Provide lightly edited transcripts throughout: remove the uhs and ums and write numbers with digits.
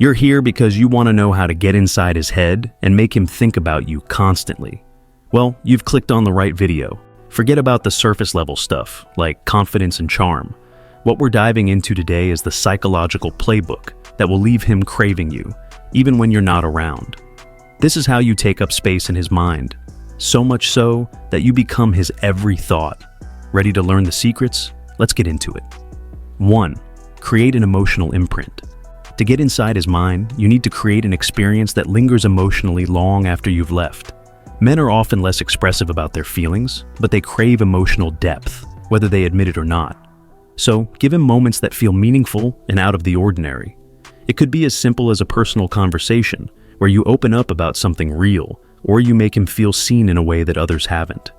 You're here because you want to know how to get inside his head and make him think about you constantly. Well, you've clicked on the right video. Forget about the surface level stuff, like confidence and charm. What we're diving into today is the psychological playbook that will leave him craving you, even when you're not around. This is how you take up space in his mind, so much so that you become his every thought. Ready to learn the secrets? Let's get into it. 1. Create an emotional imprint. To get inside his mind, you need to create an experience that lingers emotionally long after you've left. Men are often less expressive about their feelings, but they crave emotional depth, whether they admit it or not. So, give him moments that feel meaningful and out of the ordinary. It could be as simple as a personal conversation, where you open up about something real, or you make him feel seen in a way that others haven't.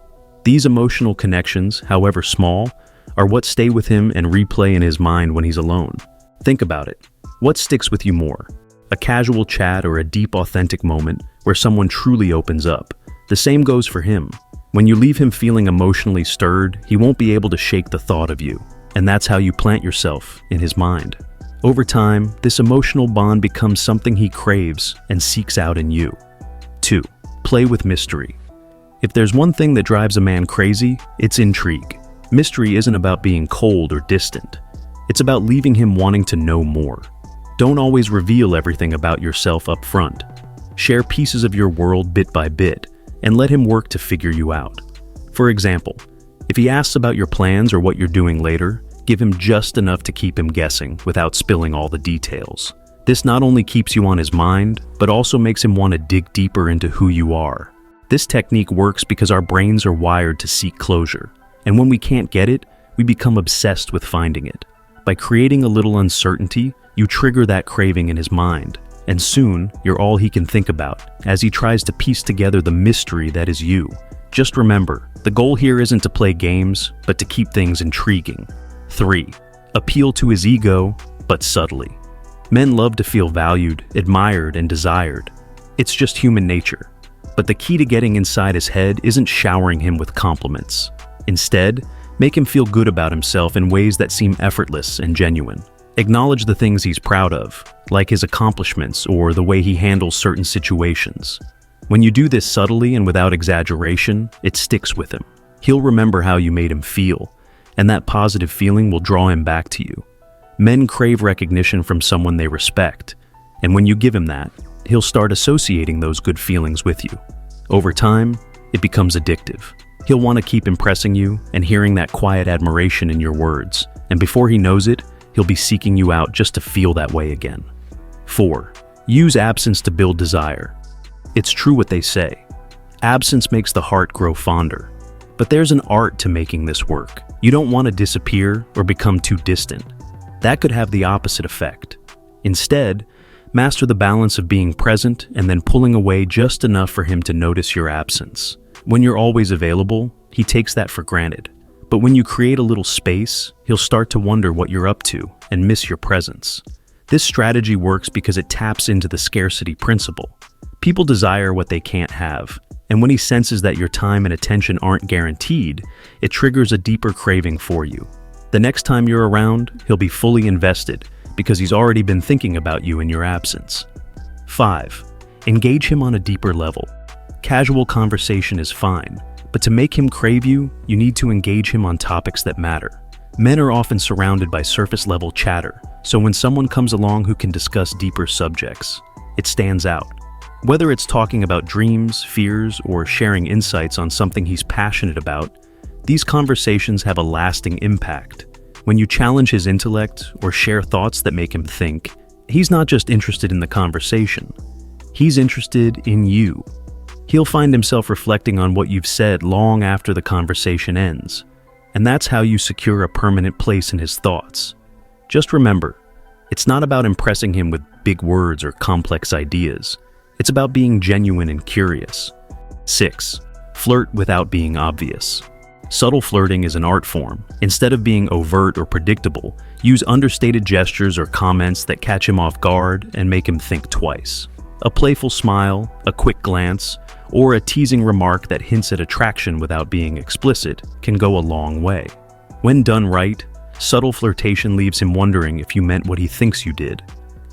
These emotional connections, however small, are what stay with him and replay in his mind when he's alone. Think about it. What sticks with you more? A casual chat or a deep, authentic moment where someone truly opens up? The same goes for him. When you leave him feeling emotionally stirred, he won't be able to shake the thought of you, and that's how you plant yourself in his mind. Over time, this emotional bond becomes something he craves and seeks out in you. 2. Play with mystery. If there's one thing that drives a man crazy, it's intrigue. Mystery isn't about being cold or distant. It's about leaving him wanting to know more. Don't always reveal everything about yourself up front. Share pieces of your world bit by bit, and let him work to figure you out. For example, if he asks about your plans or what you're doing later, give him just enough to keep him guessing without spilling all the details. This not only keeps you on his mind, but also makes him want to dig deeper into who you are. This technique works because our brains are wired to seek closure, and when we can't get it, we become obsessed with finding it. By creating a little uncertainty, you trigger that craving in his mind, and soon you're all he can think about as he tries to piece together the mystery that is you. Just remember, the goal here isn't to play games, but to keep things intriguing. 3. Appeal to his ego, but subtly. Men love to feel valued, admired, and desired. It's just human nature. But the key to getting inside his head isn't showering him with compliments. Instead, make him feel good about himself in ways that seem effortless and genuine. Acknowledge the things he's proud of, like his accomplishments or the way he handles certain situations. When you do this subtly and without exaggeration, it sticks with him. He'll remember how you made him feel, and that positive feeling will draw him back to you. Men crave recognition from someone they respect, and when you give him that, he'll start associating those good feelings with you. Over time, it becomes addictive. He'll want to keep impressing you and hearing that quiet admiration in your words, and before he knows it, he'll be seeking you out just to feel that way again. 4. Use absence to build desire. It's true what they say. Absence makes the heart grow fonder. But there's an art to making this work. You don't want to disappear or become too distant. That could have the opposite effect. Instead, master the balance of being present and then pulling away just enough for him to notice your absence. When you're always available, he takes that for granted. But when you create a little space, he'll start to wonder what you're up to and miss your presence. This strategy works because it taps into the scarcity principle. People desire what they can't have, and when he senses that your time and attention aren't guaranteed, it triggers a deeper craving for you. The next time you're around, he'll be fully invested because he's already been thinking about you in your absence. 5. Engage him on a deeper level. Casual conversation is fine, but to make him crave you, you need to engage him on topics that matter. Men are often surrounded by surface-level chatter, so when someone comes along who can discuss deeper subjects, it stands out. Whether it's talking about dreams, fears, or sharing insights on something he's passionate about, these conversations have a lasting impact. When you challenge his intellect or share thoughts that make him think, he's not just interested in the conversation, he's interested in you. He'll find himself reflecting on what you've said long after the conversation ends, and that's how you secure a permanent place in his thoughts. Just remember, it's not about impressing him with big words or complex ideas. It's about being genuine and curious. 6. Flirt without being obvious. Subtle flirting is an art form. Instead of being overt or predictable, use understated gestures or comments that catch him off guard and make him think twice. A playful smile, a quick glance, or a teasing remark that hints at attraction without being explicit can go a long way. When done right, subtle flirtation leaves him wondering if you meant what he thinks you did.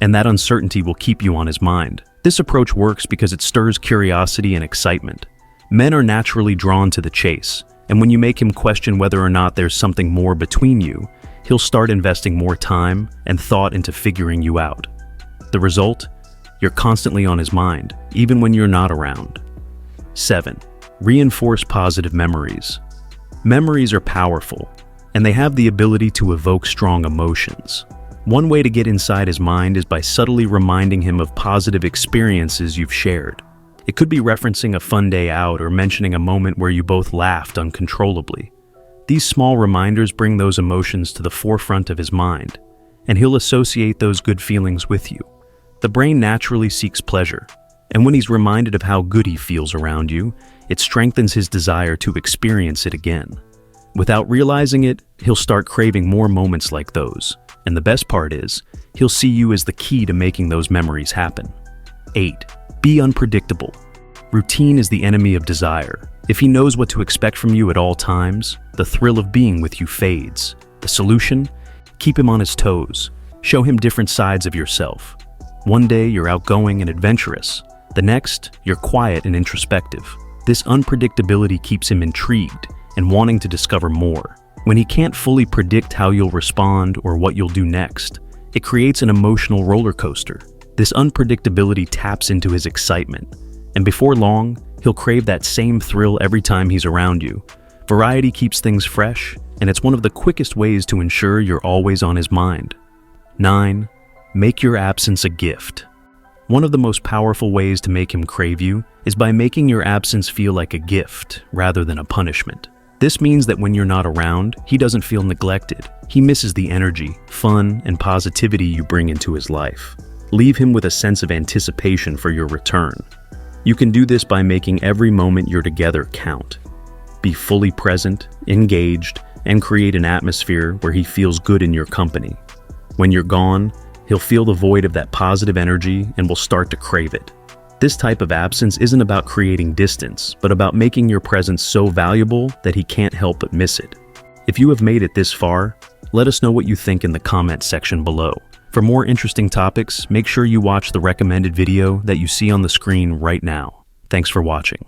and that uncertainty will keep you on his mind. This approach works because it stirs curiosity and excitement. Men are naturally drawn to the chase, and when you make him question whether or not there's something more between you, he'll start investing more time and thought into figuring you out. The result? You're constantly on his mind, even when you're not around. 7. Reinforce positive memories. Memories are powerful, and they have the ability to evoke strong emotions. One way to get inside his mind is by subtly reminding him of positive experiences you've shared. It could be referencing a fun day out or mentioning a moment where you both laughed uncontrollably. These small reminders bring those emotions to the forefront of his mind, and he'll associate those good feelings with you. The brain naturally seeks pleasure, and when he's reminded of how good he feels around you, it strengthens his desire to experience it again. Without realizing it, he'll start craving more moments like those, and the best part is, he'll see you as the key to making those memories happen. 8. Be unpredictable. Routine is the enemy of desire. If he knows what to expect from you at all times, the thrill of being with you fades. The solution? Keep him on his toes. Show him different sides of yourself. One day you're outgoing and adventurous. The next, you're quiet and introspective. This unpredictability keeps him intrigued and wanting to discover more. When he can't fully predict how you'll respond or what you'll do next, it creates an emotional roller coaster. This unpredictability taps into his excitement, and before long, he'll crave that same thrill every time he's around you. Variety keeps things fresh, and it's one of the quickest ways to ensure you're always on his mind. 9. Make your absence a gift. One of the most powerful ways to make him crave you is by making your absence feel like a gift rather than a punishment. This means that when you're not around, he doesn't feel neglected. He misses the energy, fun, and positivity you bring into his life. Leave him with a sense of anticipation for your return. You can do this by making every moment you're together count. Be fully present, engaged, and create an atmosphere where he feels good in your company. When you're gone, he'll feel the void of that positive energy and will start to crave it. This type of absence isn't about creating distance, but about making your presence so valuable that he can't help but miss it. If you have made it this far, let us know what you think in the comment section below. For more interesting topics, make sure you watch the recommended video that you see on the screen right now. Thanks for watching.